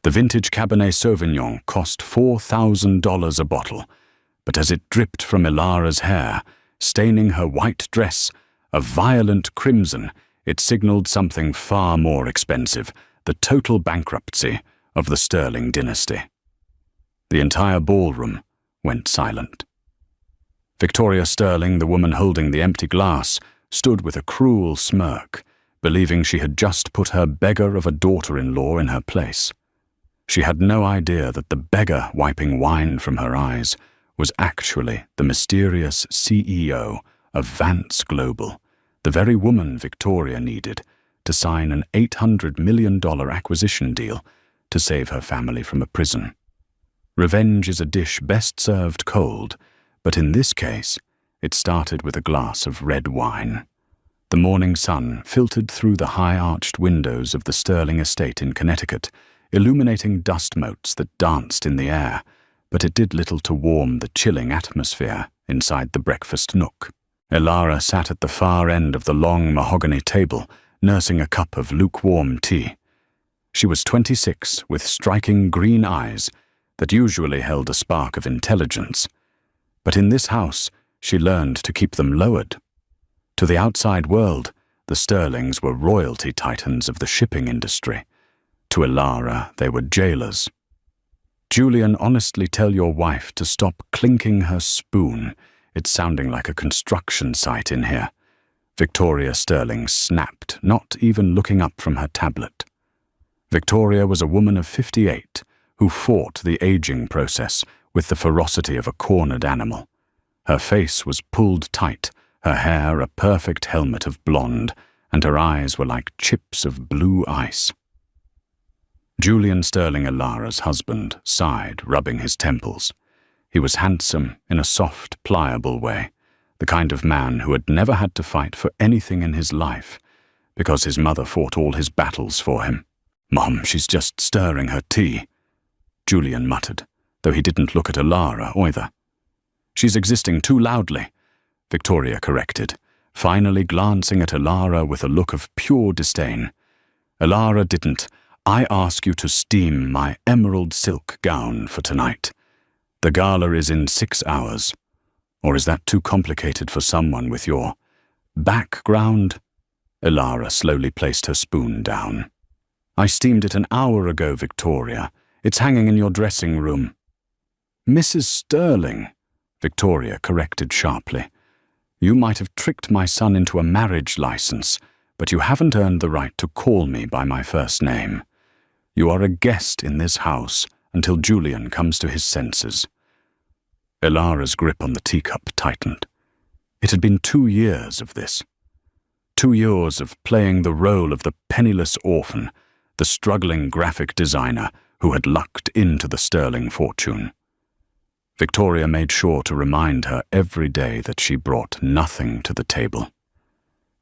The vintage Cabernet Sauvignon cost $4,000 a bottle, but as it dripped from Ilara's hair, staining her white dress a violent crimson, it signaled something far more expensive, the total bankruptcy of the Sterling dynasty. The entire ballroom went silent. Victoria Sterling, the woman holding the empty glass, stood with a cruel smirk, believing she had just put her beggar of a daughter-in-law in her place. She had no idea that the beggar wiping wine from her eyes was actually the mysterious CEO of Vance Global, the very woman Victoria needed to sign an $800 million acquisition deal to save her family from a prison. Revenge is a dish best served cold, but in this case, it started with a glass of red wine. The morning sun filtered through the high-arched windows of the Sterling estate in Connecticut, illuminating dust motes that danced in the air, but it did little to warm the chilling atmosphere inside the breakfast nook. Ilara sat at the far end of the long mahogany table, nursing a cup of lukewarm tea. She was 26, with striking green eyes that usually held a spark of intelligence. But in this house, she learned to keep them lowered. To the outside world, the Sterlings were royalty titans of the shipping industry. To Ilara, they were jailers. "Julian, honestly tell your wife to stop clinking her spoon. It's sounding like a construction site in here." Victoria Sterling snapped, not even looking up from her tablet. Victoria was a woman of 58 who fought the aging process with the ferocity of a cornered animal. Her face was pulled tight, her hair a perfect helmet of blonde, and her eyes were like chips of blue ice. Julian Sterling, Ilara's husband, sighed, rubbing his temples. He was handsome in a soft, pliable way, the kind of man who had never had to fight for anything in his life, because his mother fought all his battles for him. "Mom, she's just stirring her tea," Julian muttered, though he didn't look at Ilara either. "She's existing too loudly," Victoria corrected, finally glancing at Ilara with a look of pure disdain. "Ilara didn't. I ask you to steam my emerald silk gown for tonight. The gala is in 6 hours. Or is that too complicated for someone with your background?" Ilara slowly placed her spoon down. "I steamed it an hour ago, Victoria. It's hanging in your dressing room." "Mrs. Sterling," Victoria corrected sharply. "You might have tricked my son into a marriage license, but you haven't earned the right to call me by my first name. You are a guest in this house until Julian comes to his senses." Ilara's grip on the teacup tightened. It had been 2 years of this. 2 years of playing the role of the penniless orphan, the struggling graphic designer who had lucked into the Sterling fortune. Victoria made sure to remind her every day that she brought nothing to the table.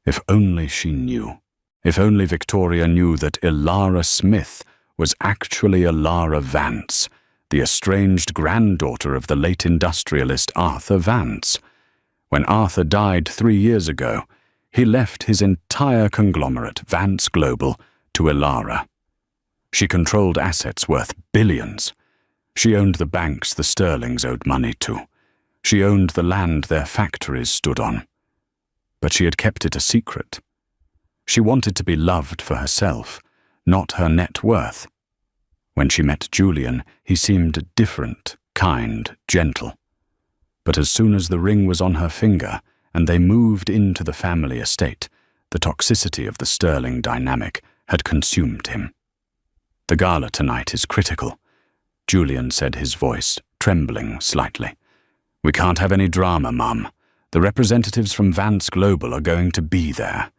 If only she knew. If only Victoria knew that Ilara Smith was actually Ilara Vance, the estranged granddaughter of the late industrialist Arthur Vance. When Arthur died 3 years ago, he left his entire conglomerate, Vance Global, to Ilara. She controlled assets worth billions. She owned the banks the Sterlings owed money to. She owned the land their factories stood on. But she had kept it a secret. She wanted to be loved for herself, not her net worth. When she met Julian, he seemed different, kind, gentle. But as soon as the ring was on her finger and they moved into the family estate, the toxicity of the Sterling dynamic had consumed him. "The gala tonight is critical," Julian said, his voice trembling slightly. "We can't have any drama, Mum. The representatives from Vance Global are going to be there.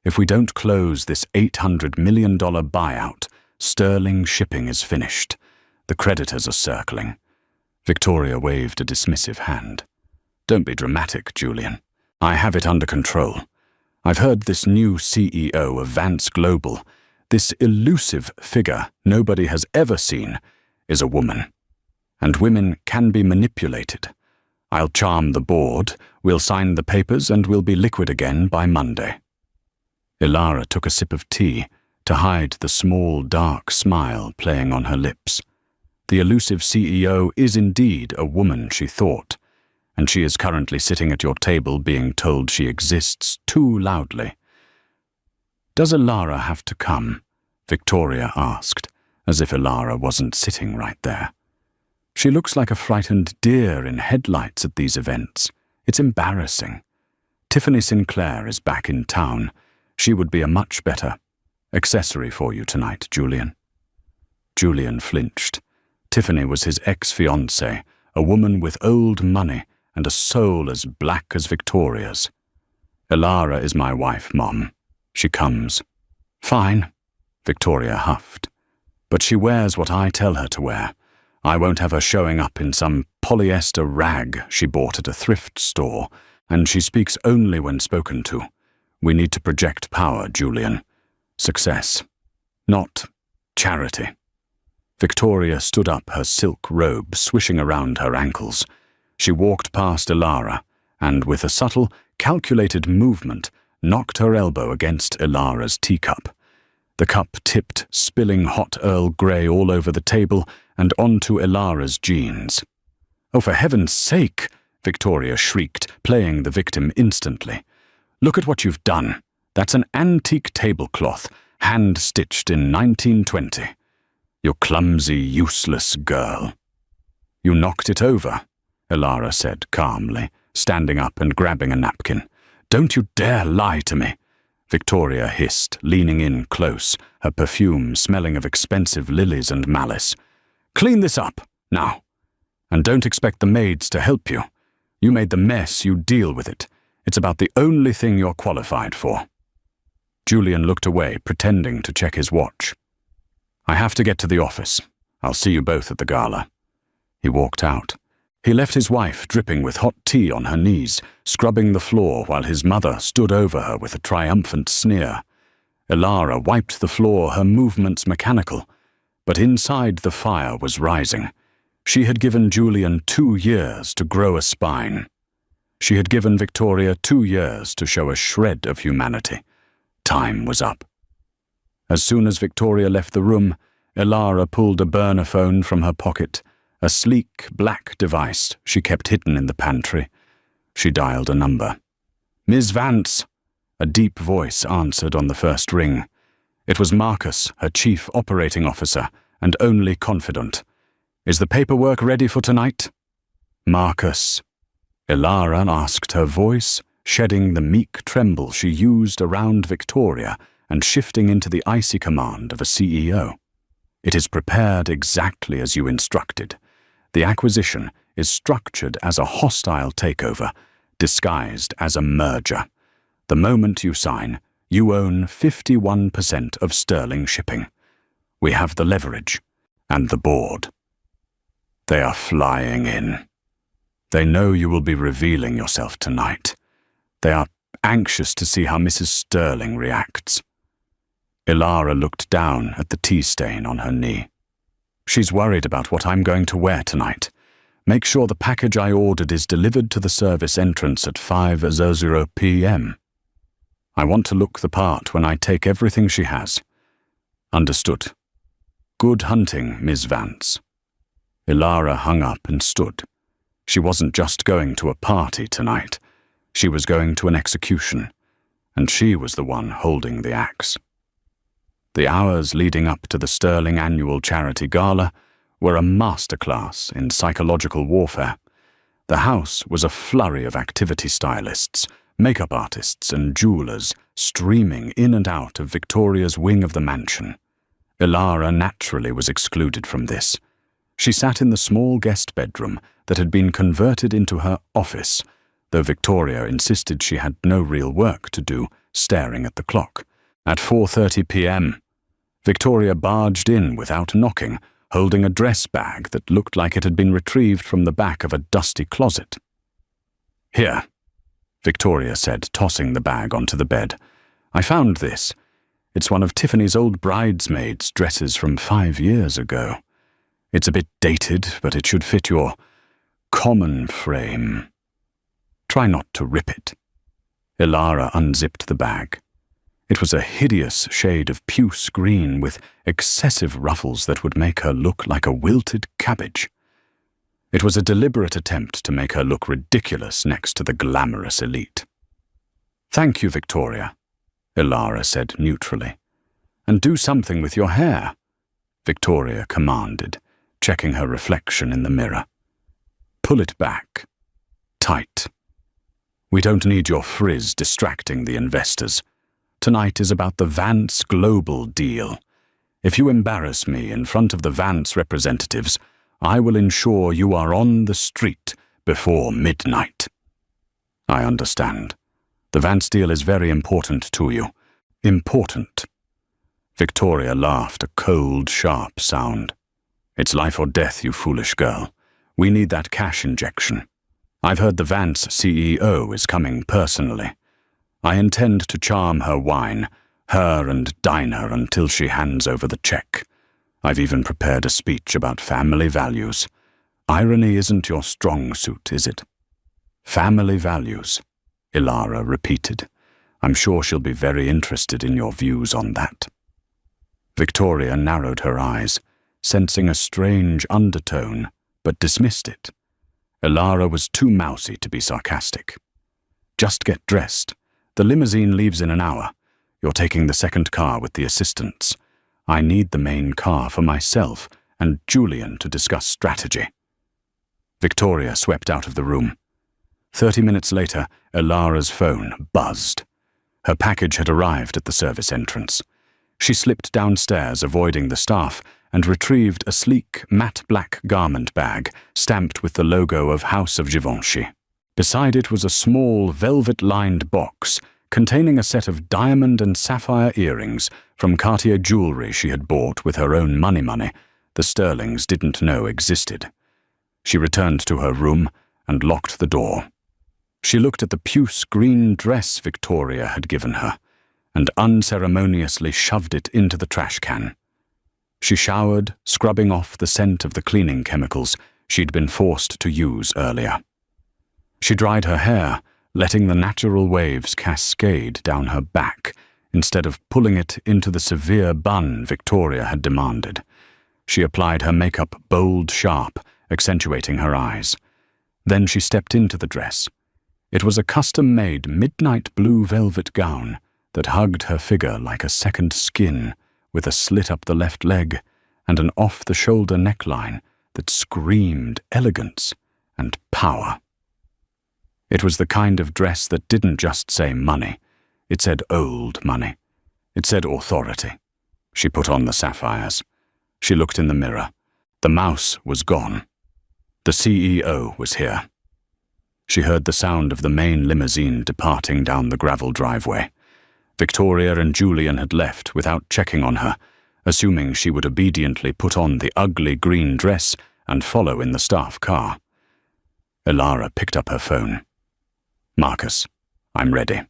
If we don't close this $800 million buyout, Sterling shipping is finished. The creditors are circling." Victoria waved a dismissive hand. "Don't be dramatic, Julian. I have it under control. I've heard this new CEO of Vance Global, this elusive figure nobody has ever seen, is a woman. And women can be manipulated. I'll charm the board, we'll sign the papers, and we'll be liquid again by Monday." Ilara took a sip of tea, to hide the small, dark smile playing on her lips. The elusive CEO is indeed a woman, she thought, and she is currently sitting at your table being told she exists too loudly. "Does Elara have to come?" Victoria asked, as if Elara wasn't sitting right there. "She looks like a frightened deer in headlights at these events. It's embarrassing. Tiffany Sinclair is back in town. She would be a much better accessory for you tonight, Julian." Julian flinched. Tiffany was his ex-fiancée, a woman with old money and a soul as black as Victoria's. "Elara is my wife, Mom. She comes." "Fine," Victoria huffed. "But she wears what I tell her to wear. I won't have her showing up in some polyester rag she bought at a thrift store, and she speaks only when spoken to. We need to project power, Julian. Success, not charity." Victoria stood up, her silk robe swishing around her ankles. She walked past Elara and, with a subtle, calculated movement, knocked her elbow against Elara's teacup. The cup tipped, spilling hot Earl Grey all over the table and onto Elara's jeans. "Oh, for heaven's sake!" Victoria shrieked, playing the victim instantly. "Look at what you've done. That's an antique tablecloth, hand-stitched in 1920. You clumsy, useless girl." "You knocked it over," Elara said calmly, standing up and grabbing a napkin. "Don't you dare lie to me," Victoria hissed, leaning in close, her perfume smelling of expensive lilies and malice. "Clean this up, now. And don't expect the maids to help you. You made the mess, you deal with it. It's about the only thing you're qualified for." Julian looked away, pretending to check his watch. "I have to get to the office. I'll see you both at the gala." He walked out. He left his wife dripping with hot tea on her knees, scrubbing the floor while his mother stood over her with a triumphant sneer. Elara wiped the floor, her movements mechanical, but inside the fire was rising. She had given Julian 2 years to grow a spine. She had given Victoria 2 years to show a shred of humanity. Time was up. As soon as Victoria left the room, Elara pulled a burner phone from her pocket, a sleek black device she kept hidden in the pantry. She dialed a number. "Ms. Vance," a deep voice answered on the first ring. It was Marcus, her chief operating officer and only confidant. "Is the paperwork ready for tonight?" "Marcus," Elara asked, her voice shedding the meek tremble she used around Victoria and shifting into the icy command of a CEO. "It is prepared exactly as you instructed. The acquisition is structured as a hostile takeover, disguised as a merger. The moment you sign, you own 51% of Sterling Shipping. We have the leverage and the board." They are flying in. They know you will be revealing yourself tonight. They are anxious to see how Mrs. Sterling reacts. Elara looked down at the tea stain on her knee. "She's worried about what I'm going to wear tonight. Make sure the package I ordered is delivered to the service entrance at 5:00 p.m. I want to look the part when I take everything she has." "Understood. Good hunting, Ms. Vance." Elara hung up and stood. She wasn't just going to a party tonight. She was going to an execution, and she was the one holding the axe. The hours leading up to the Sterling Annual Charity Gala were a masterclass in psychological warfare. The house was a flurry of activity stylists, makeup artists, and jewelers streaming in and out of Victoria's wing of the mansion. Elara naturally was excluded from this. She sat in the small guest bedroom that had been converted into her office, though Victoria insisted she had no real work to do, staring at the clock. At 4:30 p.m., Victoria barged in without knocking, holding a dress bag that looked like it had been retrieved from the back of a dusty closet. "Here," Victoria said, tossing the bag onto the bed. "I found this. It's one of Tiffany's old bridesmaids' dresses from 5 years ago. It's a bit dated, but it should fit your common frame. Try not to rip it." Elara unzipped the bag. It was a hideous shade of puce green with excessive ruffles that would make her look like a wilted cabbage. It was a deliberate attempt to make her look ridiculous next to the glamorous elite. "Thank you, Victoria," Ilara said neutrally. "And do something with your hair," Victoria commanded, checking her reflection in the mirror. "Pull it back. Tight. We don't need your frizz distracting the investors. Tonight is about the Vance Global deal. If you embarrass me in front of the Vance representatives, I will ensure you are on the street before midnight." "I understand. The Vance deal is very important to you." "Important." Victoria laughed a cold, sharp sound. "It's life or death, you foolish girl. We need that cash injection. I've heard the Vance CEO is coming personally. I intend to charm her wine, her and dine her until she hands over the check. I've even prepared a speech about family values. Irony isn't your strong suit, is it?" "Family values," Ilara repeated. "I'm sure she'll be very interested in your views on that." Victoria narrowed her eyes, sensing a strange undertone, but dismissed it. Ilara was too mousy to be sarcastic. "Just get dressed. The limousine leaves in an hour. You're taking the second car with the assistants. I need the main car for myself and Julian to discuss strategy." Victoria swept out of the room. 30 minutes later, Ilara's phone buzzed. Her package had arrived at the service entrance. She slipped downstairs, avoiding the staff, and retrieved a sleek, matte black garment bag stamped with the logo of House of Givenchy. Beside it was a small, velvet-lined box containing a set of diamond and sapphire earrings from Cartier jewelry she had bought with her own money the Sterlings didn't know existed. She returned to her room and locked the door. She looked at the puce green dress Victoria had given her and unceremoniously shoved it into the trash can. She showered, scrubbing off the scent of the cleaning chemicals she'd been forced to use earlier. She dried her hair, letting the natural waves cascade down her back instead of pulling it into the severe bun Victoria had demanded. She applied her makeup bold sharp, accentuating her eyes. Then she stepped into the dress. It was a custom-made midnight blue velvet gown that hugged her figure like a second skin, with a slit up the left leg and an off-the-shoulder neckline that screamed elegance and power. It was the kind of dress that didn't just say money. It said old money. It said authority. She put on the sapphires. She looked in the mirror. The mouse was gone. The CEO was here. She heard the sound of the main limousine departing down the gravel driveway. Victoria and Julian had left without checking on her, assuming she would obediently put on the ugly green dress and follow in the staff car. Ilara picked up her phone. "Marcus, I'm ready."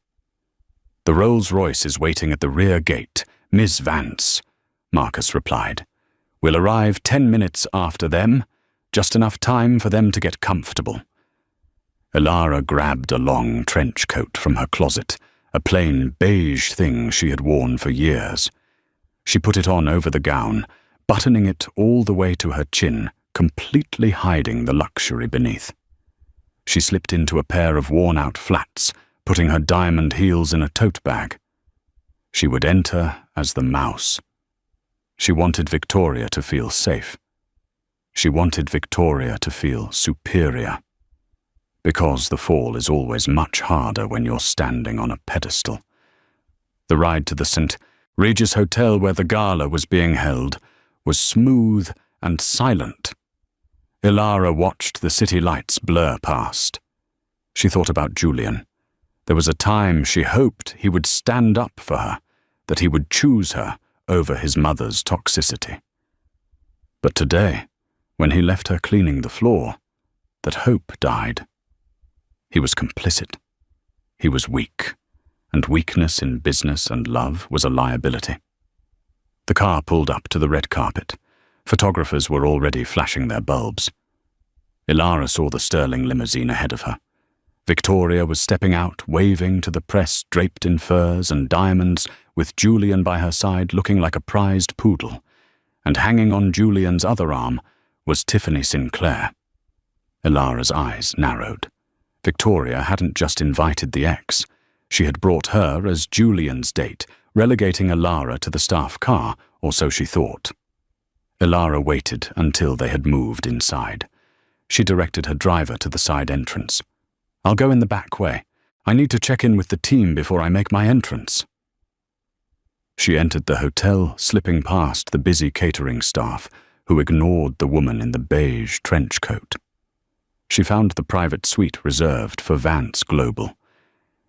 "The Rolls-Royce is waiting at the rear gate, Miss Vance," Marcus replied. "We'll arrive 10 minutes after them, just enough time for them to get comfortable." Ilara grabbed a long trench coat from her closet, a plain beige thing she had worn for years. She put it on over the gown, buttoning it all the way to her chin, completely hiding the luxury beneath. She slipped into a pair of worn-out flats, putting her diamond heels in a tote bag. She would enter as the mouse. She wanted Victoria to feel safe. She wanted Victoria to feel superior. Because the fall is always much harder when you're standing on a pedestal. The ride to the St. Regis Hotel where the gala was being held was smooth and silent. Ilara watched the city lights blur past. She thought about Julian. There was a time she hoped he would stand up for her, that he would choose her over his mother's toxicity. But today, when he left her cleaning the floor, that hope died. He was complicit. He was weak, and weakness in business and love was a liability. The car pulled up to the red carpet. Photographers were already flashing their bulbs. Ilara saw the Sterling limousine ahead of her. Victoria was stepping out, waving to the press draped in furs and diamonds, with Julian by her side looking like a prized poodle. And hanging on Julian's other arm was Tiffany Sinclair. Ilara's eyes narrowed. Victoria hadn't just invited the ex. She had brought her as Julian's date, relegating Ilara to the staff car, or so she thought. Ilara waited until they had moved inside. She directed her driver to the side entrance. "I'll go in the back way. I need to check in with the team before I make my entrance." She entered the hotel, slipping past the busy catering staff, who ignored the woman in the beige trench coat. She found the private suite reserved for Vance Global.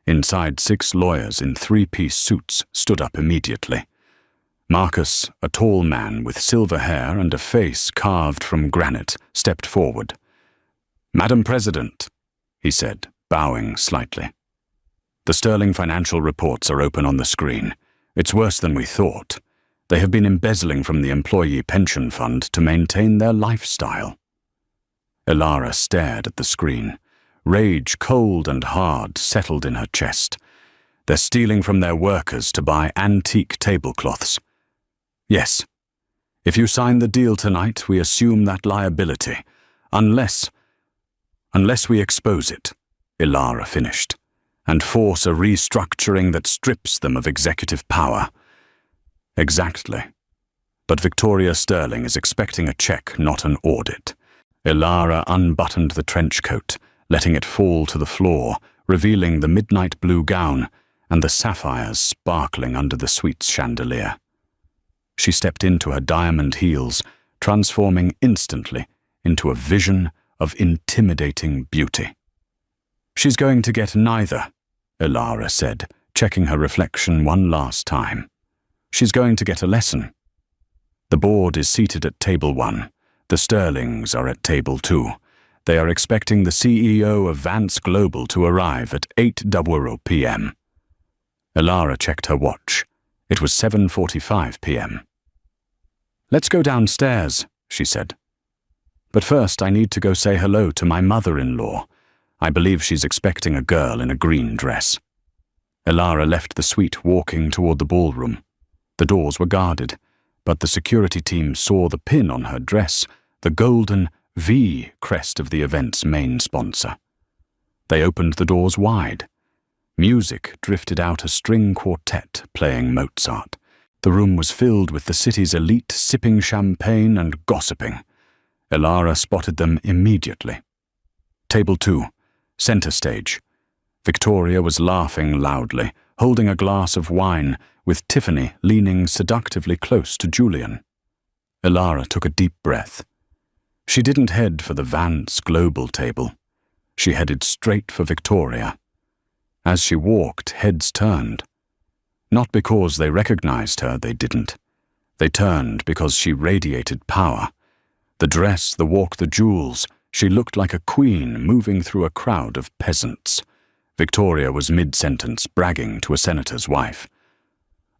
Inside, 6 lawyers in 3-piece suits stood up immediately. Marcus, a tall man with silver hair and a face carved from granite, stepped forward. "Madam President," he said, bowing slightly. "The sterling financial reports are open on the screen. It's worse than we thought. They have been embezzling from the employee pension fund to maintain their lifestyle." Ilara stared at the screen. Rage, cold and hard, settled in her chest. "They're stealing from their workers to buy antique tablecloths." "Yes. If you sign the deal tonight, we assume that liability. Unless we expose it," Ilara finished, "and force a restructuring that strips them of executive power." "Exactly. But Victoria Sterling is expecting a check, not an audit." Ilara unbuttoned the trench coat, letting it fall to the floor, revealing the midnight blue gown and the sapphires sparkling under the suite's chandelier. She stepped into her diamond heels, transforming instantly into a vision of intimidating beauty. "She's going to get neither," Ilara said, checking her reflection one last time. "She's going to get a lesson. The board is seated at table 1. The Sterlings are at table 2. They are expecting the CEO of Vance Global to arrive at 8:00 p.m. Ilara checked her watch. It was 7:45 p.m. "Let's go downstairs," she said. "But first I need to go say hello to my mother-in-law. I believe she's expecting a girl in a green dress." Ilara left the suite, walking toward the ballroom. The doors were guarded, but the security team saw the pin on her dress, the golden V crest of the event's main sponsor. They opened the doors wide. Music drifted out, a string quartet playing Mozart. The room was filled with the city's elite sipping champagne and gossiping. Ilara spotted them immediately. Table 2, center stage. Victoria was laughing loudly, holding a glass of wine, with Tiffany leaning seductively close to Julian. Ilara took a deep breath. She didn't head for the Vance Global table. She headed straight for Victoria. As she walked, heads turned. Not because they recognized her, they didn't. They turned because she radiated power. The dress, the walk, the jewels, she looked like a queen moving through a crowd of peasants. Victoria was mid-sentence, bragging to a senator's wife.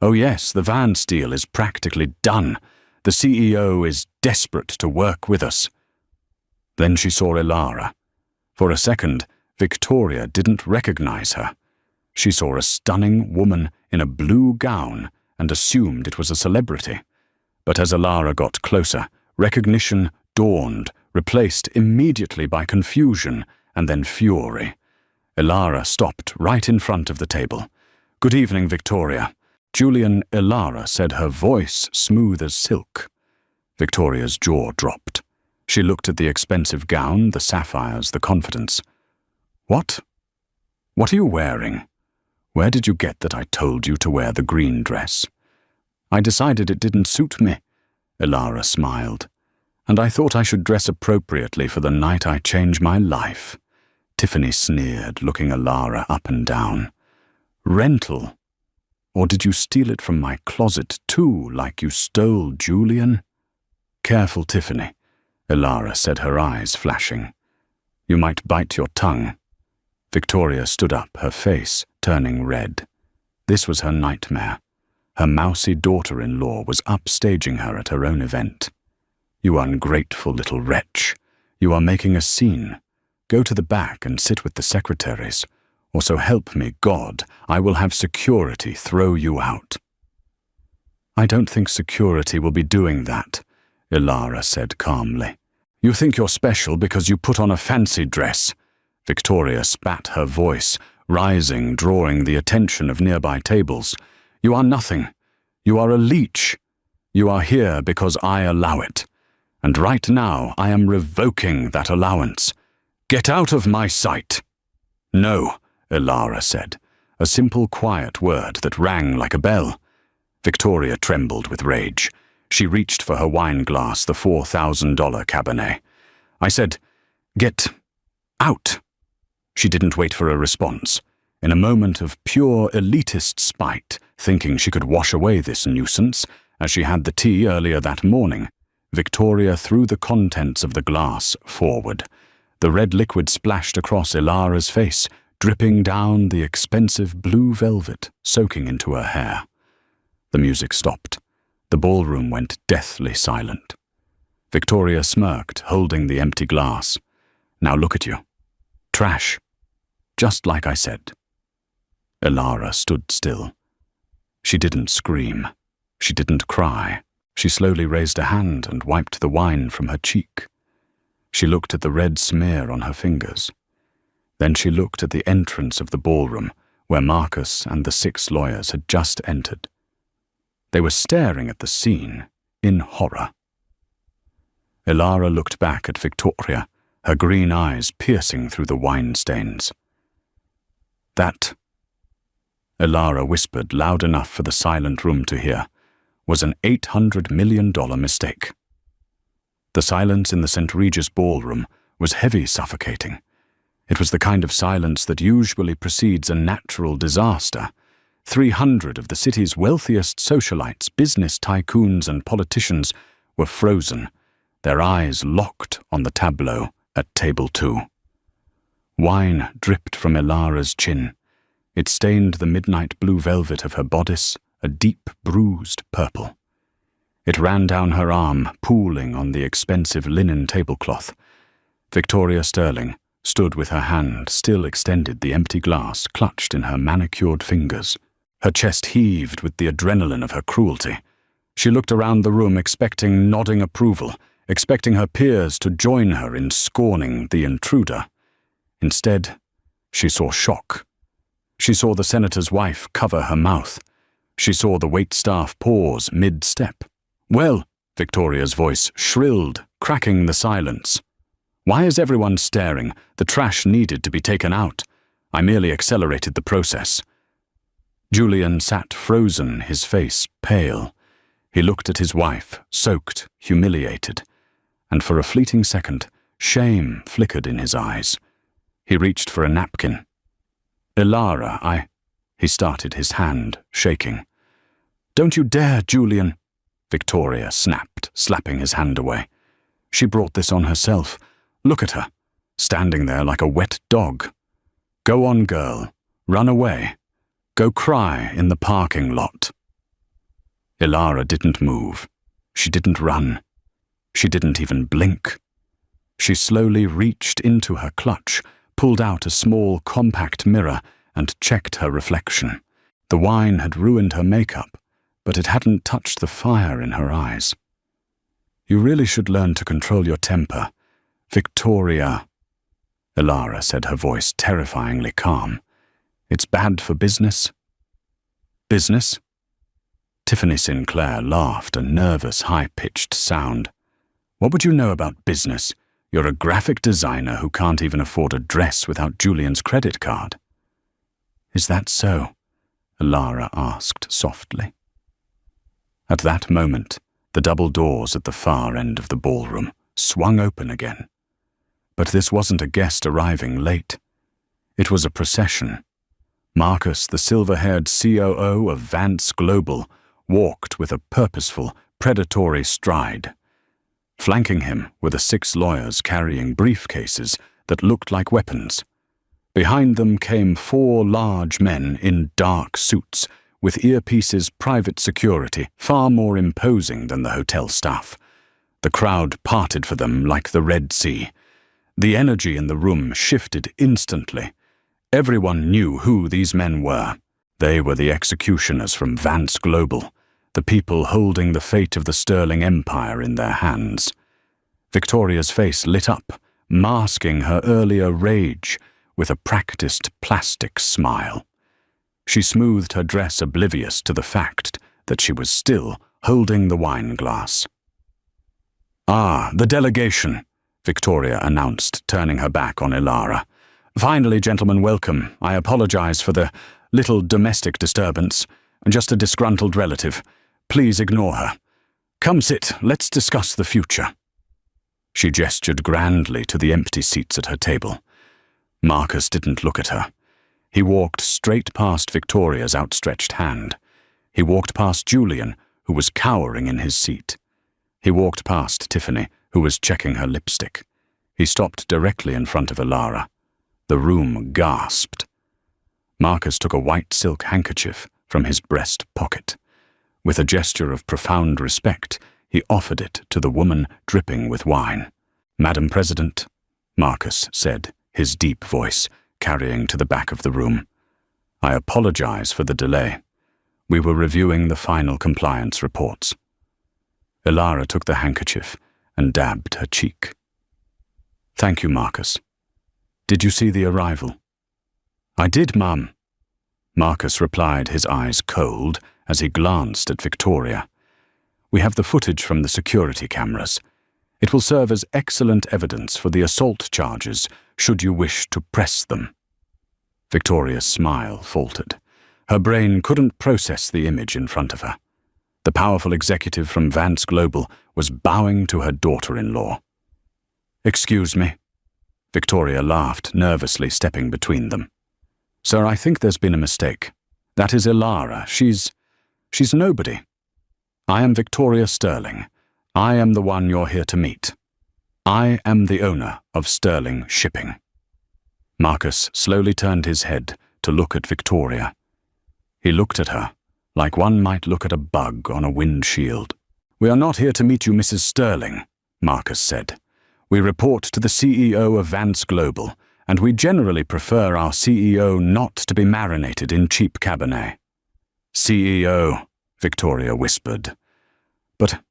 "Oh yes, the Vance deal is practically done. The CEO is desperate to work with us." Then she saw Ilara. For a second, Victoria didn't recognize her. She saw a stunning woman in a blue gown and assumed it was a celebrity. But as Ilara got closer, recognition dawned, replaced immediately by confusion and then fury. Ilara stopped right in front of the table. "Good evening, Victoria." Julian, Ilara said, her voice smooth as silk. Victoria's jaw dropped. She looked at the expensive gown, the sapphires, the confidence. What? What are you wearing? Where did you get that I told you to wear the green dress?" "I decided it didn't suit me," Ilara smiled. "And I thought I should dress appropriately for the night I change my life." Tiffany sneered, looking Ilara up and down. "Rental? Or did you steal it from my closet too, like you stole Julian?" "Careful, Tiffany," Ilara said, her eyes flashing. "You might bite your tongue." Victoria stood up, her face turning red. This was her nightmare. Her mousy daughter-in-law was upstaging her at her own event. "You ungrateful little wretch. You are making a scene. Go to the back and sit with the secretaries, or so help me God, I will have security throw you out." "I don't think security will be doing that," Ilara said calmly. "You think you're special because you put on a fancy dress." Victoria spat her voice, rising, drawing the attention of nearby tables. "You are nothing. You are a leech. You are here because I allow it. And right now I am revoking that allowance. Get out of my sight." "No," Ilara said, a simple, quiet word that rang like a bell. Victoria trembled with rage. She reached for her wine glass, the $4,000 Cabernet. "I said, get out." She didn't wait for a response. In a moment of pure elitist spite, thinking she could wash away this nuisance, as she had the tea earlier that morning, Victoria threw the contents of the glass forward. The red liquid splashed across Ilara's face, dripping down the expensive blue velvet, soaking into her hair. The music stopped. The ballroom went deathly silent. Victoria smirked, holding the empty glass. "Now look at you. Trash. Just like I said." Ilara stood still. She didn't scream. She didn't cry. She slowly raised a hand and wiped the wine from her cheek. She looked at the red smear on her fingers. Then she looked at the entrance of the ballroom, where Marcus and the 6 lawyers had just entered. They were staring at the scene in horror. Ilara looked back at Victoria, her green eyes piercing through the wine stains. "That," Ilara whispered loud enough for the silent room to hear, "was an $800 million mistake." The silence in the St. Regis ballroom was heavy, suffocating. It was the kind of silence that usually precedes a natural disaster. 300 of the city's wealthiest socialites, business tycoons and politicians were frozen, their eyes locked on the tableau at table 2. Wine dripped from Ilara's chin. It stained the midnight blue velvet of her bodice, a deep, bruised purple. It ran down her arm, pooling on the expensive linen tablecloth. Victoria Sterling stood with her hand still extended, the empty glass clutched in her manicured fingers. Her chest heaved with the adrenaline of her cruelty. She looked around the room, expecting nodding approval, expecting her peers to join her in scorning the intruder. Instead, she saw shock. She saw the senator's wife cover her mouth. She saw the waitstaff pause mid-step. "Well," Victoria's voice shrilled, cracking the silence. "Why is everyone staring? The trash needed to be taken out. I merely accelerated the process." Julian sat frozen, his face pale. He looked at his wife, soaked, humiliated, and for a fleeting second, shame flickered in his eyes. He reached for a napkin. "Ilara, He started, his hand shaking. "Don't you dare, Julian," Victoria snapped, slapping his hand away. "She brought this on herself. Look at her, standing there like a wet dog. Go on, girl. Run away. Go cry in the parking lot." Ilara didn't move. She didn't run. She didn't even blink. She slowly reached into her clutch, pulled out a small, compact mirror, and checked her reflection. The wine had ruined her makeup, but it hadn't touched the fire in her eyes. "You really should learn to control your temper. Victoria," Ilara said, her voice terrifyingly calm. "It's bad for business." "Business?" Tiffany Sinclair laughed, a nervous, high-pitched sound. "What would you know about business? You're a graphic designer who can't even afford a dress without Julian's credit card." "Is that so?" Ilara asked softly. At that moment, the double doors at the far end of the ballroom swung open again. But this wasn't a guest arriving late. It was a procession. Marcus, the silver-haired COO of Vance Global, walked with a purposeful, predatory stride. Flanking him were the 6 lawyers carrying briefcases that looked like weapons. Behind them came 4 large men in dark suits, with earpieces, private security, far more imposing than the hotel staff. The crowd parted for them like the Red Sea. The energy in the room shifted instantly. Everyone knew who these men were. They were the executioners from Vance Global, the people holding the fate of the Sterling Empire in their hands. Victoria's face lit up, masking her earlier rage with a practiced plastic smile. She smoothed her dress, oblivious to the fact that she was still holding the wine glass. "Ah, the delegation," Victoria announced, turning her back on Ilara. "Finally, gentlemen, welcome. I apologize for the little domestic disturbance. Just a disgruntled relative. Please ignore her. Come sit, let's discuss the future." She gestured grandly to the empty seats at her table. Marcus didn't look at her. He walked straight past Victoria's outstretched hand. He walked past Julian, who was cowering in his seat. He walked past Tiffany, who was checking her lipstick. He stopped directly in front of Ilara. The room gasped. Marcus took a white silk handkerchief from his breast pocket. With a gesture of profound respect, he offered it to the woman dripping with wine. "Madam President," Marcus said, his deep voice carrying to the back of the room, "I apologize for the delay. We were reviewing the final compliance reports." Ilara took the handkerchief and dabbed her cheek. "Thank you, Marcus. Did you see the arrival?" "I did, Mum," Marcus replied, his eyes cold as he glanced at Victoria. "We have the footage from the security cameras. It will serve as excellent evidence for the assault charges, should you wish to press them." Victoria's smile faltered. Her brain couldn't process the image in front of her. The powerful executive from Vance Global was bowing to her daughter-in-law. "Excuse me." Victoria laughed, nervously stepping between them. "Sir, I think there's been a mistake. That is Ilara. She's nobody. I am Victoria Sterling. I am the one you're here to meet. I am the owner of Sterling Shipping." Marcus slowly turned his head to look at Victoria. He looked at her like one might look at a bug on a windshield. "We are not here to meet you, Mrs. Sterling," Marcus said. "We report to the CEO of Vance Global, and we generally prefer our CEO not to be marinated in cheap Cabernet." "CEO," Victoria whispered. "But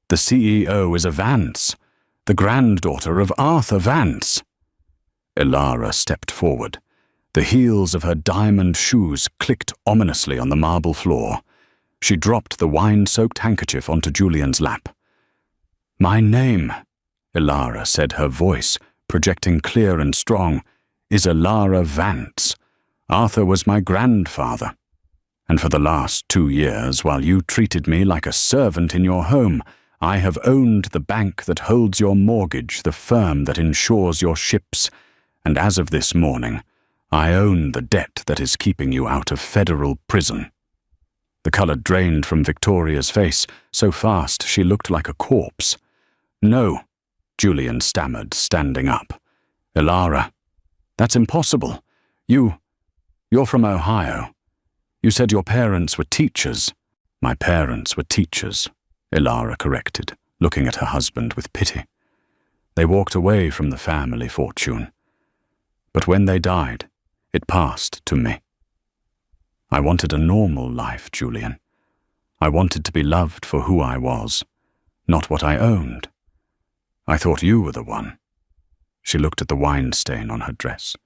the CEO is a Vance, the granddaughter of Arthur Vance." Ilara stepped forward. The heels of her diamond shoes clicked ominously on the marble floor. She dropped the wine-soaked handkerchief onto Julian's lap. "My name," Ilara said, her voice projecting clear and strong, "is Ilara Vance. Arthur was my grandfather. And for the last 2 years, while you treated me like a servant in your home, I have owned the bank that holds your mortgage, the firm that insures your ships, and as of this morning, I own the debt that is keeping you out of federal prison." The color drained from Victoria's face so fast she looked like a corpse. "No," Julian stammered, standing up. "Ilara, that's impossible. You're from Ohio. You said your parents were teachers." "My parents were teachers," Ilara corrected, looking at her husband with pity. "They walked away from the family fortune. But when they died, it passed to me. I wanted a normal life, Julian. I wanted to be loved for who I was, not what I owned. I thought you were the one." She looked at the wine stain on her dress.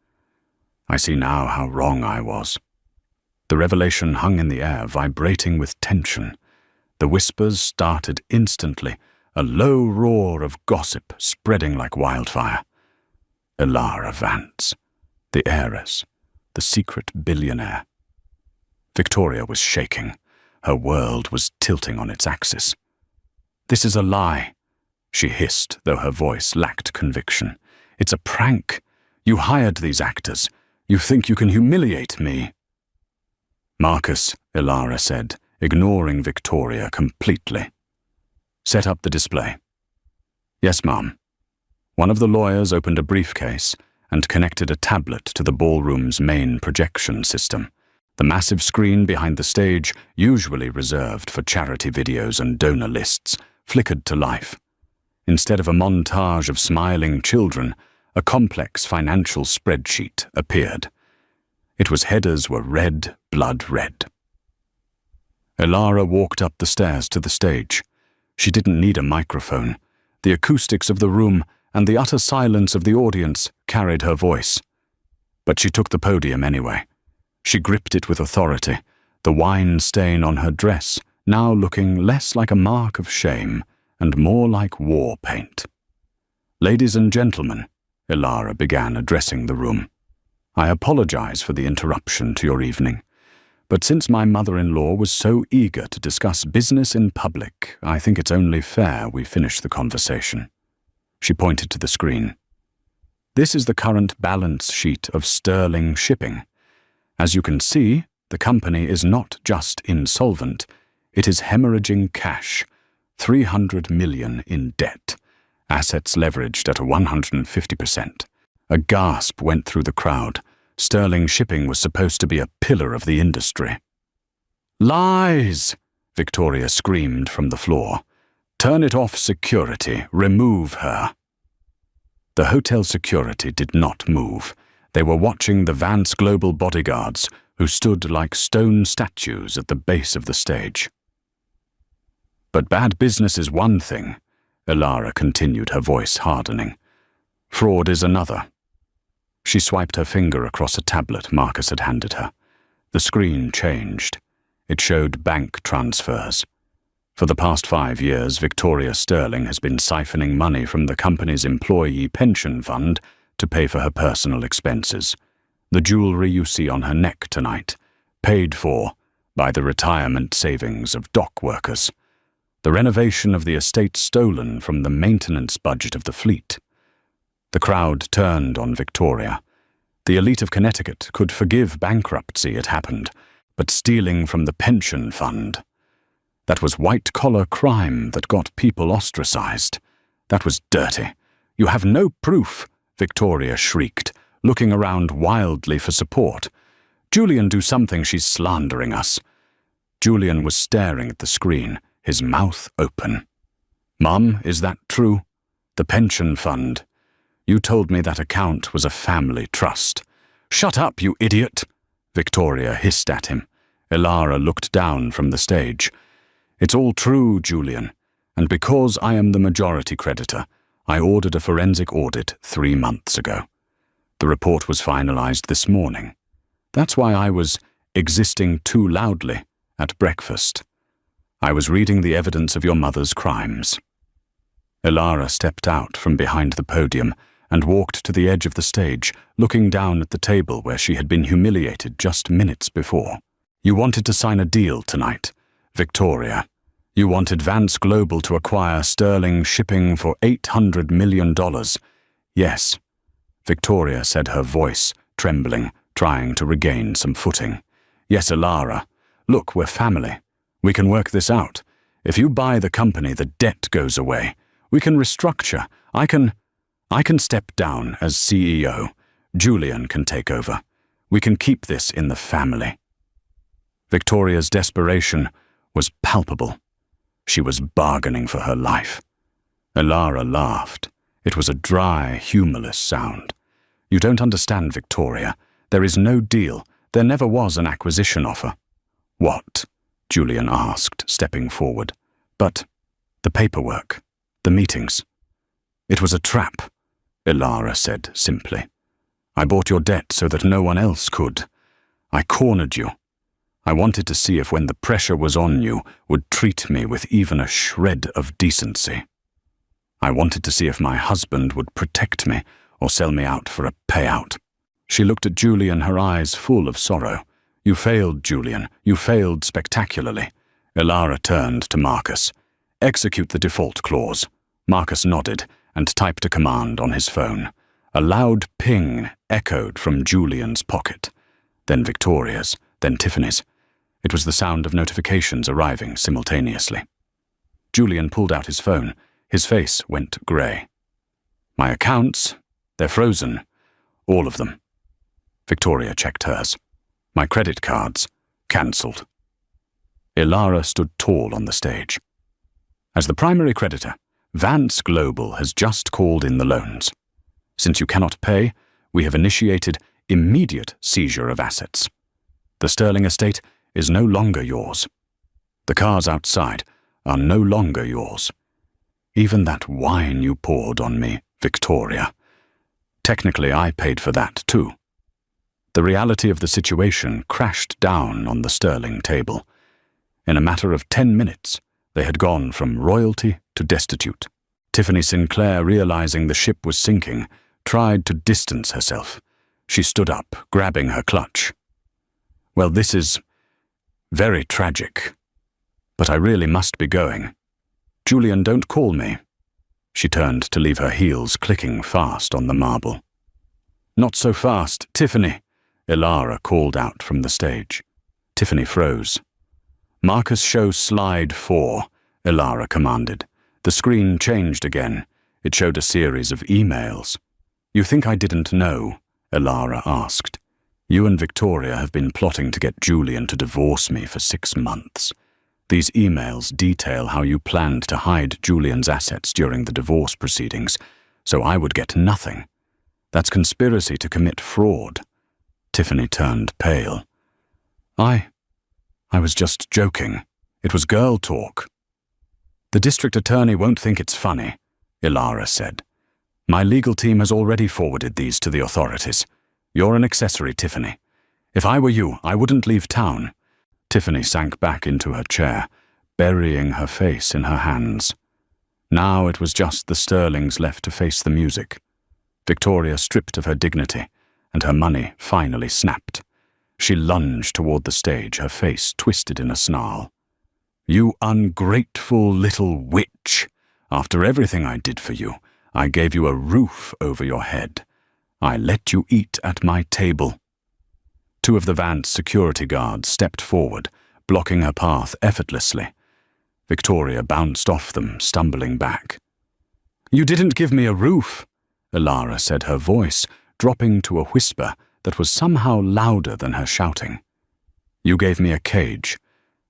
"I see now how wrong I was." The revelation hung in the air, vibrating with tension. The whispers started instantly, a low roar of gossip spreading like wildfire. Ilara Vance, the heiress, the secret billionaire. Victoria was shaking. Her world was tilting on its axis. "This is a lie," she hissed, though her voice lacked conviction. "It's a prank. You hired these actors. You think you can humiliate me." "Marcus," Ilara said, ignoring Victoria completely. "Set up the display." "Yes, ma'am." One of the lawyers opened a briefcase and connected a tablet to the ballroom's main projection system. The massive screen behind the stage, usually reserved for charity videos and donor lists, flickered to life. Instead of a montage of smiling children, a complex financial spreadsheet appeared. Its headers were red, blood red. Elara walked up the stairs to the stage. She didn't need a microphone. The acoustics of the room and the utter silence of the audience carried her voice. But she took the podium anyway. She gripped it with authority, the wine stain on her dress now looking less like a mark of shame and more like war paint. "Ladies and gentlemen," Elara began, addressing the room, "I apologize for the interruption to your evening, but since my mother-in-law was so eager to discuss business in public, I think it's only fair we finish the conversation." She pointed to the screen. "This is the current balance sheet of Sterling Shipping. As you can see, the company is not just insolvent, it is hemorrhaging cash, $300 million in debt, assets leveraged at 150%. A gasp went through the crowd. Sterling Shipping was supposed to be a pillar of the industry. "Lies!" Victoria screamed from the floor. "Turn it off, security. Remove her." The hotel security did not move. They were watching the Vance Global bodyguards, who stood like stone statues at the base of the stage. "But bad business is one thing," Elara continued, her voice hardening. "Fraud is another." She swiped her finger across a tablet Marcus had handed her. The screen changed. It showed bank transfers. For the past 5 years, Victoria Sterling has been siphoning money from the company's employee pension fund to pay for her personal expenses. The jewelry you see on her neck tonight, paid for by the retirement savings of dock workers. The renovation of the estate stolen from the maintenance budget of the fleet. The crowd turned on Victoria. The elite of Connecticut could forgive bankruptcy, it happened, but stealing from the pension fund. That was white-collar crime that got people ostracized. That was dirty. "You have no proof," Victoria shrieked, looking around wildly for support. "Julian, do something, she's slandering us." Julian was staring at the screen, his mouth open. "Mum, is that true? The pension fund. You told me that account was a family trust." "Shut up, you idiot!" Victoria hissed at him. Elara looked down from the stage. "It's all true, Julian, and because I am the majority creditor, I ordered a forensic audit 3 months ago. The report was finalized this morning. That's why I was existing too loudly at breakfast. I was reading the evidence of your mother's crimes." Elara stepped out from behind the podium and walked to the edge of the stage, looking down at the table where she had been humiliated just minutes before. "You wanted to sign a deal tonight, Victoria. You wanted Vance Global to acquire Sterling Shipping for $800 million. Yes," Victoria said, her voice trembling, trying to regain some footing. "Yes, Elara. Look, we're family. We can work this out. If you buy the company, the debt goes away. We can restructure. I can step down as CEO. Julian can take over. We can keep this in the family." Victoria's desperation was palpable. She was bargaining for her life. Elara laughed. It was a dry, humorless sound. "You don't understand, Victoria. There is no deal. There never was an acquisition offer." "What?" Julian asked, stepping forward. "But the paperwork, the meetings." "It was a trap," Elara said simply. "I bought your debt so that no one else could. I cornered you. I wanted to see if when the pressure was on you would treat me with even a shred of decency. I wanted to see if my husband would protect me or sell me out for a payout." She looked at Julian, her eyes full of sorrow. "You failed, Julian. You failed spectacularly." Elara turned to Marcus. "Execute the default clause." Marcus nodded and typed a command on his phone. A loud ping echoed from Julian's pocket, then Victoria's, then Tiffany's. It was the sound of notifications arriving simultaneously. Julian pulled out his phone. His face went grey. "My accounts, they're frozen. All of them." Victoria checked hers. "My credit cards, cancelled." Elara stood tall on the stage. "As the primary creditor, Vance Global has just called in the loans. Since you cannot pay, we have initiated immediate seizure of assets. The Sterling estate is no longer yours. The cars outside are no longer yours. Even that wine you poured on me, Victoria. Technically, I paid for that too. The reality of the situation crashed down on the Sterling table. In a matter of 10 minutes, they had gone from royalty to destitute. Tiffany Sinclair, realizing the ship was sinking, tried to distance herself. She stood up, grabbing her clutch. Well, this is very tragic. But I really must be going. Julian, don't call me. She turned to leave her heels clicking fast on the marble. Not so fast, Tiffany, Ilara called out from the stage. Tiffany froze. Marcus, show slide 4, Ilara commanded. The screen changed again. It showed a series of emails. You think I didn't know? Ilara asked. You and Victoria have been plotting to get Julian to divorce me for 6 months. These emails detail how you planned to hide Julian's assets during the divorce proceedings, so I would get nothing. That's conspiracy to commit fraud. Tiffany turned pale. I was just joking. It was girl talk. The district attorney won't think it's funny, Ilara said. My legal team has already forwarded these to the authorities. You're an accessory, Tiffany. If I were you, I wouldn't leave town. Tiffany sank back into her chair, burying her face in her hands. Now it was just the Sterlings left to face the music. Victoria stripped of her dignity, and her money finally snapped. She lunged toward the stage, her face twisted in a snarl. You ungrateful little witch! After everything I did for you, I gave you a roof over your head. I let you eat at my table. 2 of the Vance security guards stepped forward, blocking her path effortlessly. Victoria bounced off them, stumbling back. You didn't give me a roof, Ilara said, her voice dropping to a whisper that was somehow louder than her shouting. You gave me a cage,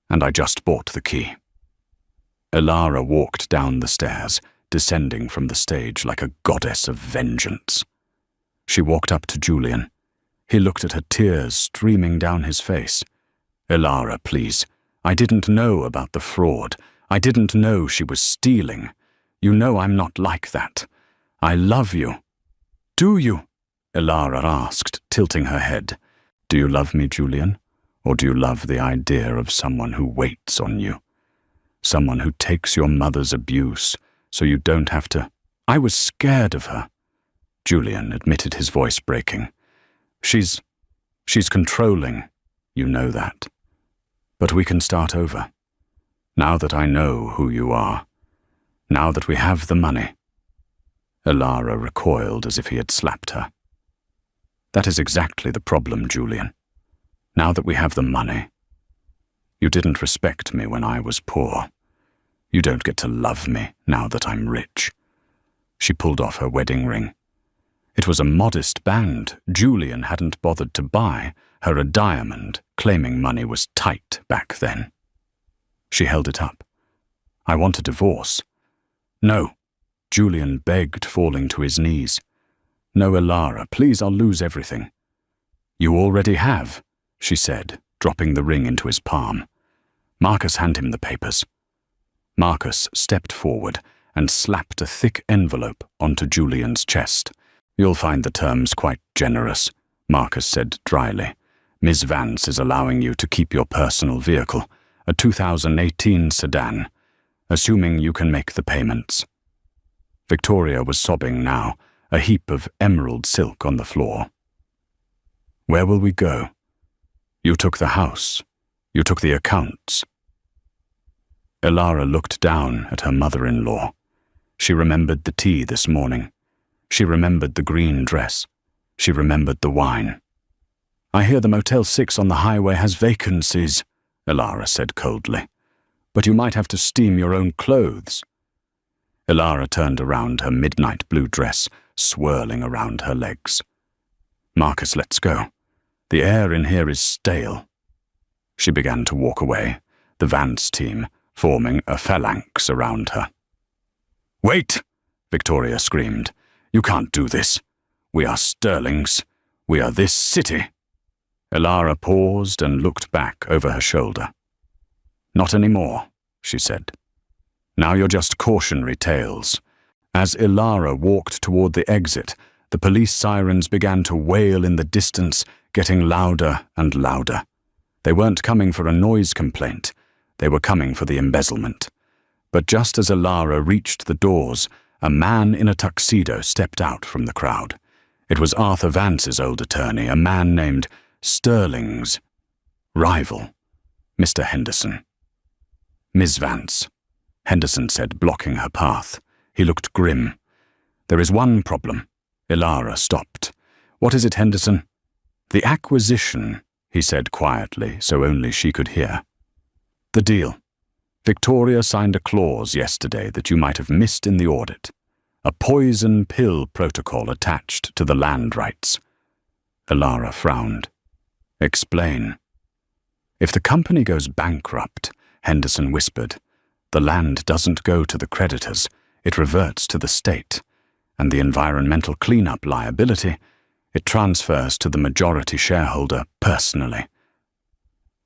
and I just bought the key. Ilara walked down the stairs, descending from the stage like a goddess of vengeance. She walked up to Julian. He looked at her, tears streaming down his face. Ilara, please. I didn't know about the fraud. I didn't know she was stealing. You know I'm not like that. I love you. Do you? Ilara asked, tilting her head. Do you love me, Julian? Or do you love the idea of someone who waits on you? Someone who takes your mother's abuse so you don't have to... I was scared of her. Julian admitted, his voice breaking. She's controlling. You know that. But we can start over. Now that I know who you are. Now that we have the money. Ilara recoiled as if he had slapped her. That is exactly the problem, Julian. Now that we have the money. You didn't respect me when I was poor. You don't get to love me now that I'm rich. She pulled off her wedding ring. It was a modest band. Julian hadn't bothered to buy her a diamond, claiming money was tight back then. She held it up. I want a divorce. No, Julian begged, falling to his knees. No, Ilara, please, I'll lose everything. You already have, she said, dropping the ring into his palm. Marcus, hand him the papers. Marcus stepped forward and slapped a thick envelope onto Julian's chest. You'll find the terms quite generous, Marcus said dryly. Ms. Vance is allowing you to keep your personal vehicle, a 2018 sedan, assuming you can make the payments. Victoria was sobbing now, a heap of emerald silk on the floor. Where will we go? You took the house. You took the accounts. Ilara looked down at her mother-in-law. She remembered the tea this morning. She remembered the green dress. She remembered the wine. I hear the Motel 6 on the highway has vacancies, Ilara said coldly. But you might have to steam your own clothes. Ilara turned around, her midnight blue dress swirling around her legs. Marcus, let's go. The air in here is stale. She began to walk away, the Vance team forming a phalanx around her. Wait! Victoria screamed. You can't do this. We are Sterlings. We are this city." Elara paused and looked back over her shoulder. "Not anymore," she said. "Now you're just cautionary tales." As Elara walked toward the exit, the police sirens began to wail in the distance, getting louder and louder. They weren't coming for a noise complaint. They were coming for the embezzlement. But just as Elara reached the doors, a man in a tuxedo stepped out from the crowd. It was Arthur Vance's old attorney, a man named Sterling's rival, Mr. Henderson. "Ms. Vance," Henderson said, blocking her path. He looked grim. "There is one problem." Elara stopped. "What is it, Henderson?" "The acquisition," he said quietly, so only she could hear. "The deal. Victoria signed a clause yesterday that you might have missed in the audit. A poison pill protocol attached to the land rights." Elara frowned. "Explain." "If the company goes bankrupt," Henderson whispered, "the land doesn't go to the creditors. It reverts to the state, and the environmental cleanup liability, it transfers to the majority shareholder personally."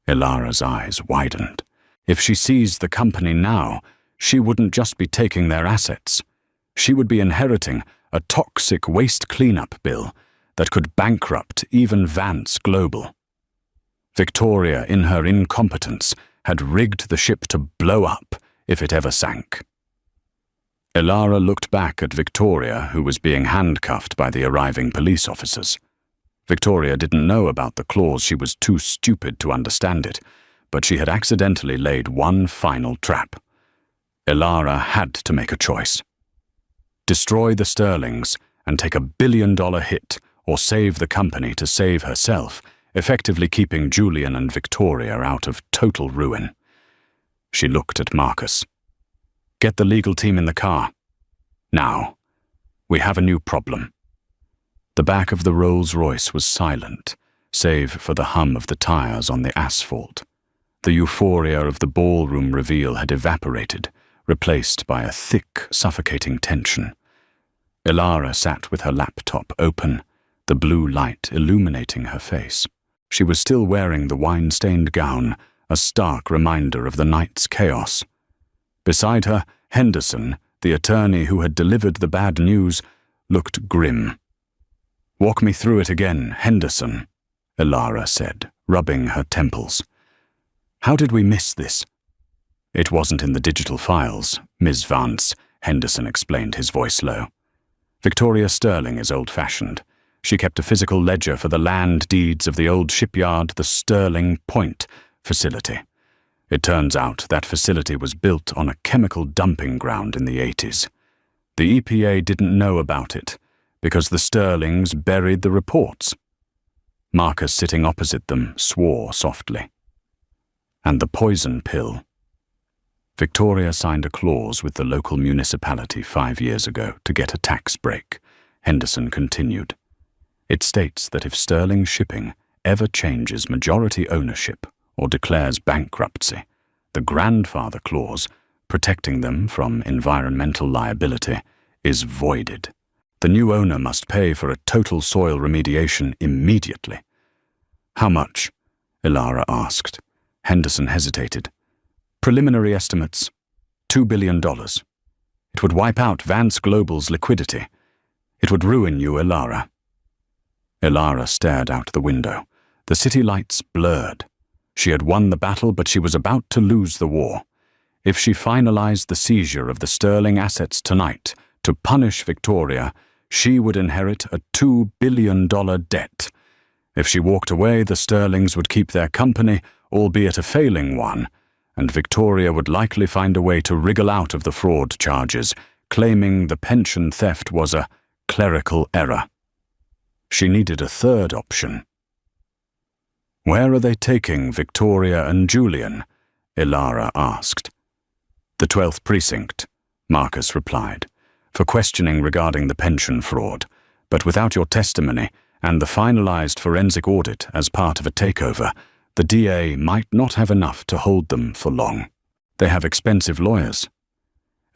Elara's eyes widened. If she seized the company now, she wouldn't just be taking their assets. She would be inheriting a toxic waste cleanup bill that could bankrupt even Vance Global. Victoria, in her incompetence, had rigged the ship to blow up if it ever sank. Elara looked back at Victoria, who was being handcuffed by the arriving police officers. Victoria didn't know about the clause. She was too stupid to understand it, but she had accidentally laid one final trap. Elara had to make a choice. Destroy the Sterlings and take a billion-dollar hit, or save the company to save herself, effectively keeping Julian and Victoria out of total ruin. She looked at Marcus. "Get the legal team in the car. Now, we have a new problem." The back of the Rolls-Royce was silent, save for the hum of the tires on the asphalt. The euphoria of the ballroom reveal had evaporated, replaced by a thick, suffocating tension. Elara sat with her laptop open, the blue light illuminating her face. She was still wearing the wine-stained gown, a stark reminder of the night's chaos. Beside her, Henderson, the attorney who had delivered the bad news, looked grim. "Walk me through it again, Henderson," Elara said, rubbing her temples. "How did we miss this?" "It wasn't in the digital files, Ms. Vance," Henderson explained, his voice low. "Victoria Sterling is old-fashioned. She kept a physical ledger for the land deeds of the old shipyard, the Sterling Point facility. It turns out that facility was built on a chemical dumping ground in the 80s. The EPA didn't know about it because the Sterlings buried the reports." Marcus, sitting opposite them, swore softly. "And the poison pill." "Victoria signed a clause with the local municipality 5 years ago to get a tax break," Henderson continued. "It states that if Sterling Shipping ever changes majority ownership or declares bankruptcy, the grandfather clause, protecting them from environmental liability, is voided. The new owner must pay for a total soil remediation immediately." "How much?" Elara asked. Henderson hesitated. "Preliminary estimates, $2 billion. It would wipe out Vance Global's liquidity. It would ruin you, Elara." Elara stared out the window. The city lights blurred. She had won the battle, but she was about to lose the war. If she finalized the seizure of the Sterling assets tonight to punish Victoria, she would inherit a $2 billion debt. If she walked away, the Sterlings would keep their company, albeit a failing one, and Victoria would likely find a way to wriggle out of the fraud charges, claiming the pension theft was a clerical error. She needed a third option. "Where are they taking Victoria and Julian?" Elara asked. "The 12th Precinct," Marcus replied, "for questioning regarding the pension fraud, but without your testimony and the finalized forensic audit as part of a takeover, the DA might not have enough to hold them for long. They have expensive lawyers."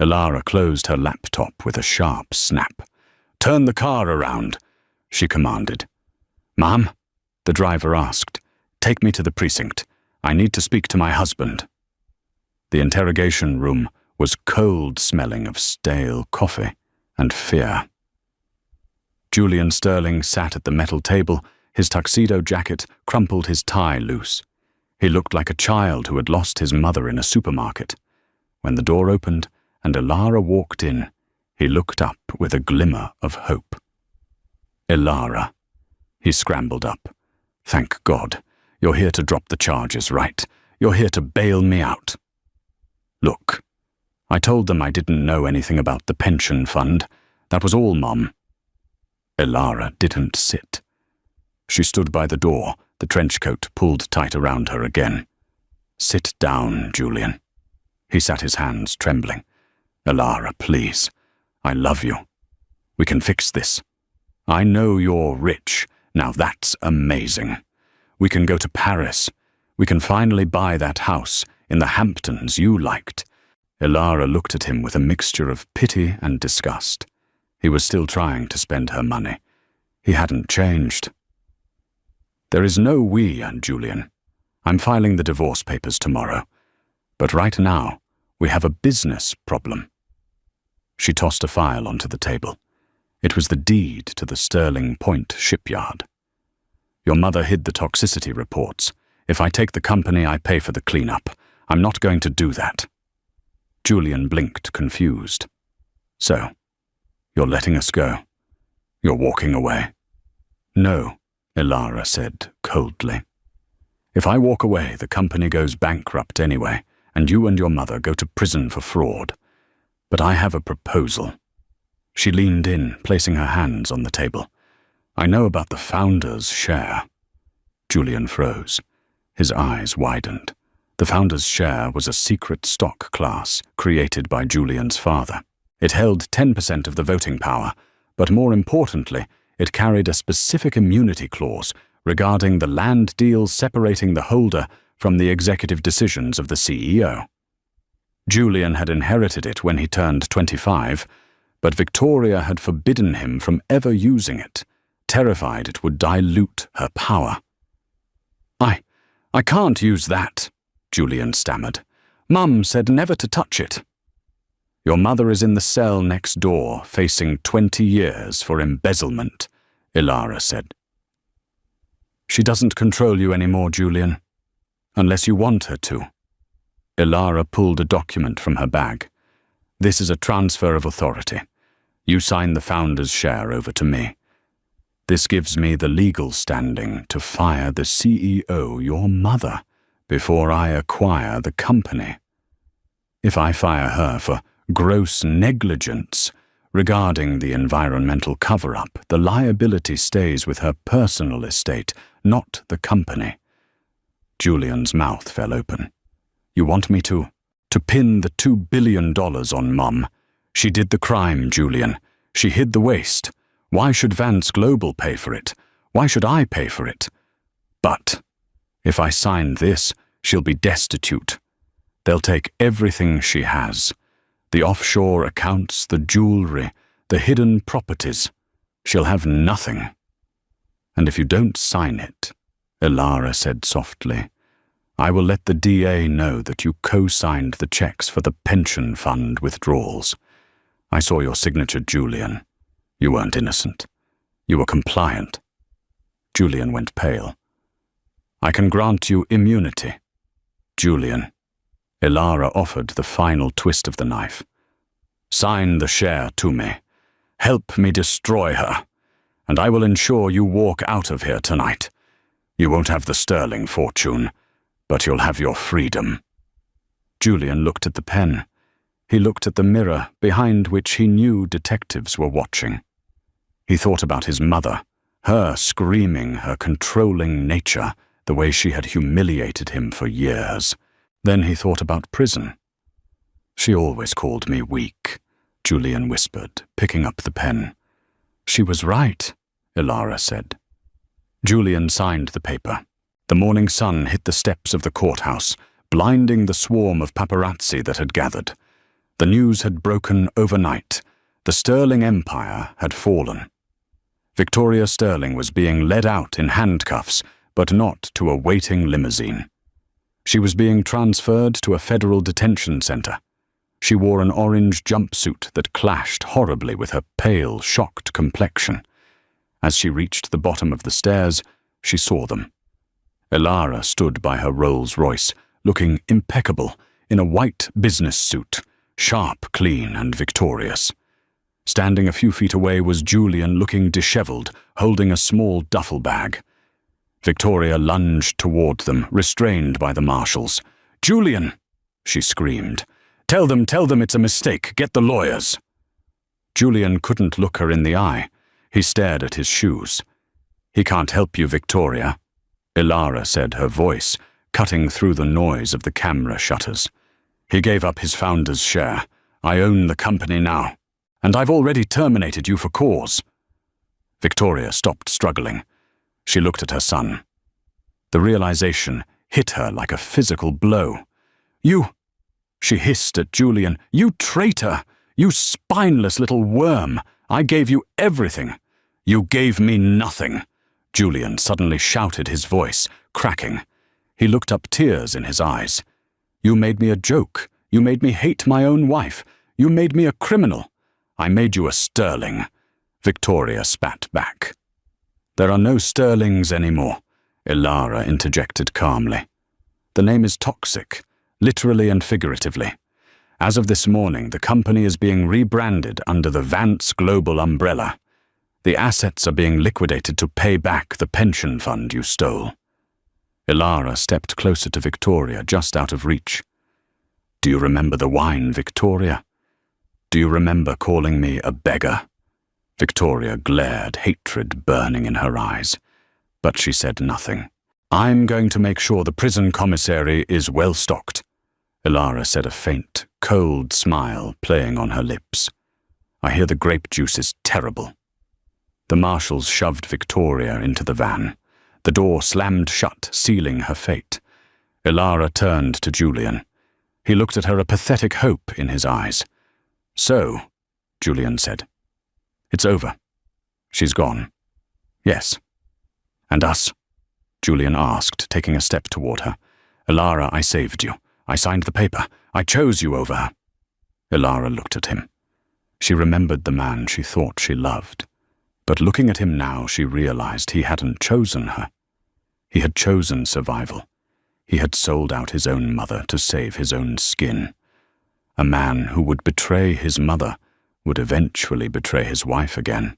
Elara closed her laptop with a sharp snap. "Turn the car around." she commanded. "Ma'am?" the driver asked. "Take me to the precinct. I need to speak to my husband." The interrogation room was cold, smelling of stale coffee and fear. Julian Sterling sat at the metal table, his tuxedo jacket crumpled his tie loose. He looked like a child who had lost his mother in a supermarket. When the door opened and Elara walked in, he looked up with a glimmer of hope. "Elara." He scrambled up. "Thank God. You're here to drop the charges, right? You're here to bail me out." "Look, I told them I didn't know anything about the pension fund. That was all, Mom." Elara didn't sit. She stood by the door, the trench coat pulled tight around her again. "Sit down, Julian." He sat his hands trembling. "Elara, please. I love you. We can fix this. I know you're rich. Now that's amazing. We can go to Paris. We can finally buy that house in the Hamptons you liked." Elara looked at him with a mixture of pity and disgust. He was still trying to spend her money. He hadn't changed. "There is no we, Julian. I'm filing the divorce papers tomorrow. But right now, we have a business problem." She tossed a file onto the table. It was the deed to the Sterling Point shipyard. "Your mother hid the toxicity reports. If I take the company, I pay for the cleanup. I'm not going to do that." Julian blinked, confused. "So, you're letting us go? You're walking away?" "No," Elara said coldly. "If I walk away, the company goes bankrupt anyway, and you and your mother go to prison for fraud. But I have a proposal." She leaned in, placing her hands on the table. "I know about the founder's share." Julian froze. His eyes widened. The founder's share was a secret stock class created by Julian's father. It held 10% of the voting power, but more importantly, it carried a specific immunity clause regarding the land deals separating the holder from the executive decisions of the CEO. Julian had inherited it when he turned 25, but Victoria had forbidden him from ever using it, terrified it would dilute her power. I can't use that," Julian stammered. "Mum said never to touch it." "Your mother is in the cell next door, facing 20 years for embezzlement," Elara said. "She doesn't control you anymore, Julian. Unless you want her to." Elara pulled a document from her bag. "This is a transfer of authority. You sign the founder's share over to me. This gives me the legal standing to fire the CEO, your mother, before I acquire the company. If I fire her for gross negligence regarding the environmental cover-up, the liability stays with her personal estate, not the company." Julian's mouth fell open. "You want me to pin the $2 billion on Mum? She did the crime, Julian. She hid the waste. Why should Vance Global pay for it? Why should I pay for it? But if I sign this, she'll be destitute. They'll take everything she has. The offshore accounts, the jewelry, the hidden properties. She'll have nothing. And if you don't sign it," Elara said softly, "I will let the DA know that you co-signed the checks for the pension fund withdrawals. I saw your signature, Julian. You weren't innocent. You were compliant." Julian went pale. "I can grant you immunity." "Julian," Elara offered the final twist of the knife. "Sign the share to me. Help me destroy her, and I will ensure you walk out of here tonight. You won't have the Sterling fortune, but you'll have your freedom." Julian looked at the pen. He looked at the mirror behind which he knew detectives were watching. He thought about his mother, her screaming her controlling nature, the way she had humiliated him for years. Then he thought about prison. "She always called me weak," Julian whispered, picking up the pen. "She was right," Elara said. Julian signed the paper. The morning sun hit the steps of the courthouse, blinding the swarm of paparazzi that had gathered. The news had broken overnight. The Sterling Empire had fallen. Victoria Sterling was being led out in handcuffs, but not to a waiting limousine. She was being transferred to a federal detention center. She wore an orange jumpsuit that clashed horribly with her pale, shocked complexion. As she reached the bottom of the stairs, she saw them. Elara stood by her Rolls-Royce, looking impeccable, in a white business suit, sharp, clean, and victorious. Standing a few feet away was Julian, looking disheveled, holding a small duffel bag. Victoria lunged toward them, restrained by the marshals. "Julian!" she screamed. Tell them it's a mistake. Get the lawyers." Julian couldn't look her in the eye. He stared at his shoes. "He can't help you, Victoria," Elara said, her voice cutting through the noise of the camera shutters. "He gave up his founder's share. I own the company now. And I've already terminated you for cause." Victoria stopped struggling. She looked at her son. The realization hit her like a physical blow. "You," she hissed at Julian, "you traitor! You spineless little worm! I gave you everything. You gave me nothing," Julian suddenly shouted, his voice cracking. He looked up, tears in his eyes. "You made me a joke. You made me hate my own wife. You made me a criminal. I made you a Sterling," Victoria spat back. "There are no Sterlings anymore," Elara interjected calmly. "The name is toxic, literally and figuratively. As of this morning, the company is being rebranded under the Vance Global umbrella. The assets are being liquidated to pay back the pension fund you stole." Elara stepped closer to Victoria, just out of reach. "Do you remember the wine, Victoria? Do you remember calling me a beggar?" Victoria glared, hatred burning in her eyes. But she said nothing. "I'm going to make sure the prison commissary is well stocked," Elara said, a faint, cold smile playing on her lips. "I hear the grape juice is terrible." The marshals shoved Victoria into the van. The door slammed shut, sealing her fate. Elara turned to Julian. He looked at her, a pathetic hope in his eyes. "So," Julian said, "it's over. She's gone." "Yes." "And us?" Julian asked, taking a step toward her. "Elara, I saved you. I signed the paper. I chose you over her." Elara looked at him. She remembered the man she thought she loved. But looking at him now, she realized he hadn't chosen her. He had chosen survival. He had sold out his own mother to save his own skin. A man who would betray his mother would eventually betray his wife again.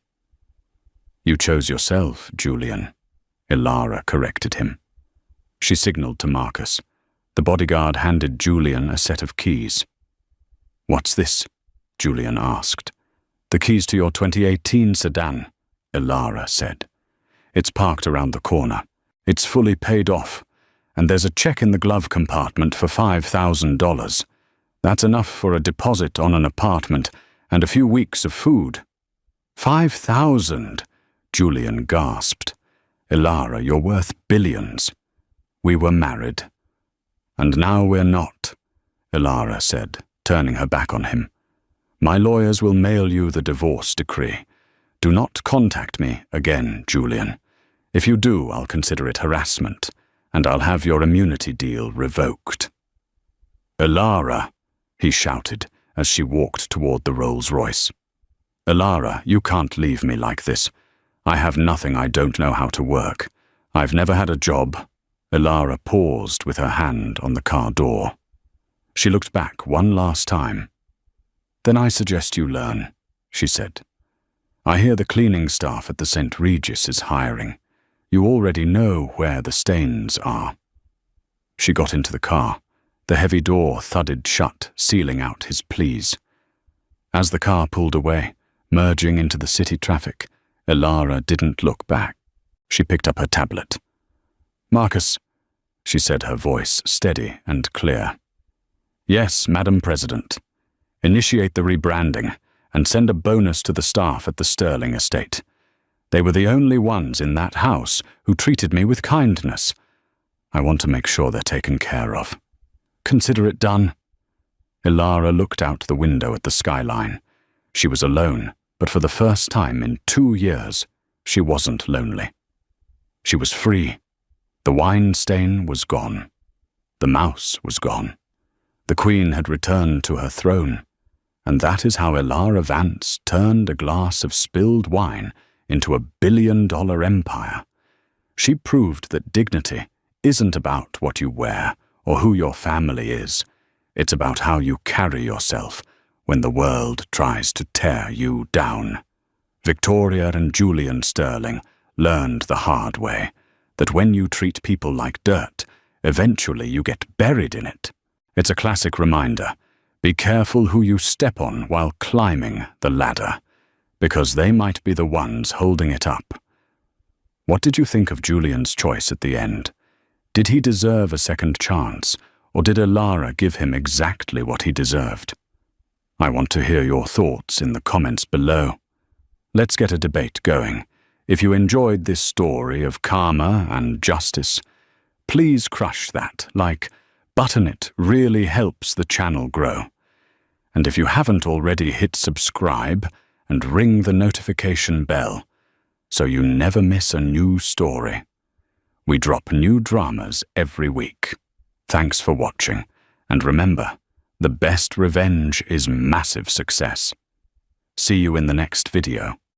"You chose yourself, Julian," Elara corrected him. She signaled to Marcus. The bodyguard handed Julian a set of keys. "What's this?" Julian asked. "The keys to your 2018 sedan," Elara said. "It's parked around the corner. It's fully paid off, and there's a check in the glove compartment for $5,000. That's enough for a deposit on an apartment and a few weeks of food." "5,000?" Julian gasped. "Elara, you're worth billions. We were married." "And now we're not," Elara said, turning her back on him. "My lawyers will mail you the divorce decree. Do not contact me again, Julian. If you do, I'll consider it harassment, and I'll have your immunity deal revoked." "Elara," he shouted as she walked toward the Rolls-Royce. "Elara, you can't leave me like this. I have nothing. I don't know how to work. I've never had a job." Elara paused with her hand on the car door. She looked back one last time. "Then I suggest you learn," she said. "I hear the cleaning staff at the St. Regis is hiring. You already know where the stains are." She got into the car. The heavy door thudded shut, sealing out his pleas. As the car pulled away, merging into the city traffic, Elara didn't look back. She picked up her tablet. "Marcus," she said, her voice steady and clear. "Yes, Madam President. Initiate the rebranding and send a bonus to the staff at the Sterling estate. They were the only ones in that house who treated me with kindness. I want to make sure they're taken care of. Consider it done." Elara looked out the window at the skyline. She was alone, but for the first time in 2 years, she wasn't lonely. She was free. The wine stain was gone. The mouse was gone. The queen had returned to her throne. And that is how Elara Vance turned a glass of spilled wine into $1 billion empire. She proved that dignity isn't about what you wear or who your family is. It's about how you carry yourself when the world tries to tear you down. Victoria and Julian Sterling learned the hard way that when you treat people like dirt, eventually you get buried in it. It's a classic reminder. Be careful who you step on while climbing the ladder, because they might be the ones holding it up. What did you think of Julian's choice at the end? Did he deserve a second chance, or did Elara give him exactly what he deserved? I want to hear your thoughts in the comments below. Let's get a debate going. If you enjoyed this story of karma and justice, please crush that like button. It really helps the channel grow. And if you haven't already, hit subscribe and ring the notification bell so you never miss a new story. We drop new dramas every week. Thanks for watching, and remember, the best revenge is massive success. See you in the next video.